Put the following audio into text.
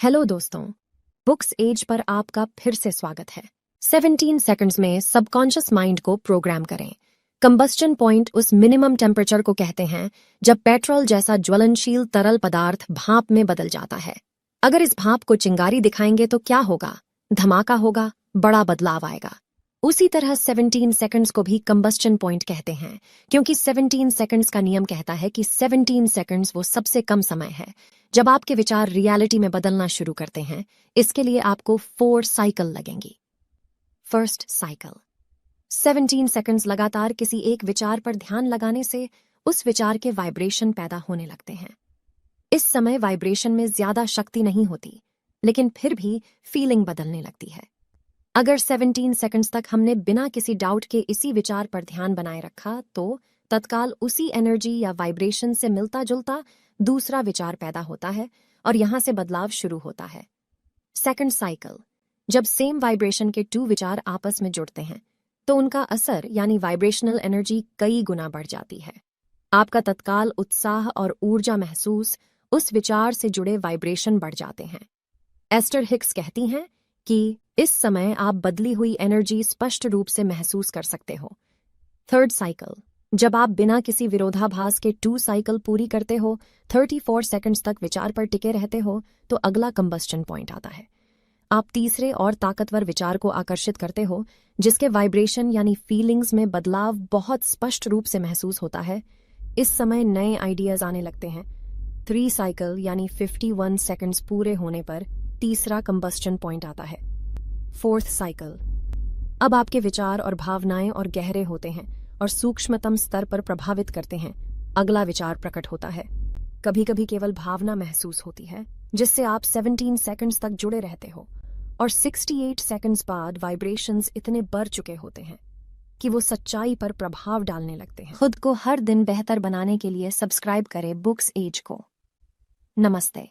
Hello दोस्तों, books as per आपका फिर से स्वागत है। 17 सेकंड्स में सबकॉन्शियस माइंड को प्रोग्राम करें। कंबस्टन पॉइंट उस मिनिमम टेम्परेचर को कहते हैं जब पेट्रोल जैसा ज्वलनशील तरल पदार्थ भाप में बदल जाता है। अगर इस भाप को चिंगारी दिखाएंगे तो क्या होगा? धमाका होगा, बड़ा बदलाव आएगा। उसी तरह 17 सेकंड्स को भी कंबस्टन पॉइंट कहते हैं, क्योंकि 17 सेकंड्स का नियम कहता है कि 17 सेकंड्स वो सबसे कम समय है जब आपके विचार रियलिटी में बदलना शुरू करते हैं। इसके लिए आपको 4 साइकिल लगेंगी। फर्स्ट साइकिल, 17 सेकंड्स लगातार किसी एक विचार पर ध्यान लगाने से उस विचार के वाइब्रेशन पैदा होने लगते हैं। इस समय वाइब्रेशन में ज्यादा शक्ति नहीं होती, लेकिन फिर भी फीलिंग बदलने लगती है। अगर 17 सेकंड्स तक हमने बिना किसी डाउट के इसी विचार पर ध्यान बनाए रखा तो तत्काल उसी एनर्जी या वाइब्रेशन से मिलता जुलता दूसरा विचार पैदा होता है और यहां से बदलाव शुरू होता है। सेकंड साइकिल, जब सेम वाइब्रेशन के 2 विचार आपस में जुड़ते हैं तो उनका असर यानी वाइब्रेशनल एनर्जी कई गुना बढ़ जाती है। आपका तत्काल उत्साह और ऊर्जा महसूस उस विचार से जुड़े वाइब्रेशन बढ़ जाते हैं। एस्टर हिक्स कहती हैं कि इस समय आप बदली हुई एनर्जी स्पष्ट रूप से महसूस कर सकते हो। थर्ड साइकिल, जब आप बिना किसी विरोधाभास के 2 साइकिल पूरी करते हो, 34 सेकंड्स तक विचार पर टिके रहते हो, तो अगला कंबस्टन पॉइंट आता है। आप तीसरे और ताकतवर विचार को आकर्षित करते हो जिसके वाइब्रेशन यानी फीलिंग्स में बदलाव बहुत स्पष्ट रूप से महसूस होता है। इस समय नए आइडियाज आने लगते हैं। 3 साइकिल यानी 51 सेकंड्स पूरे होने पर तीसरा कंबस्टन पॉइंट आता है। फोर्थ साइकिल, अब आपके विचार और भावनाएं और गहरे होते हैं और सूक्ष्मतम स्तर पर प्रभावित करते हैं। अगला विचार प्रकट होता है। कभी कभी केवल भावना महसूस होती है जिससे आप 17 सेकंड्स तक जुड़े रहते हो और 68 सेकंड्स बाद वाइब्रेशंस इतने बढ़ चुके होते हैं कि वो सच्चाई पर प्रभाव डालने लगते हैं। खुद को हर दिन बेहतर बनाने के लिए सब्सक्राइब करें बुक्स एज को। नमस्ते।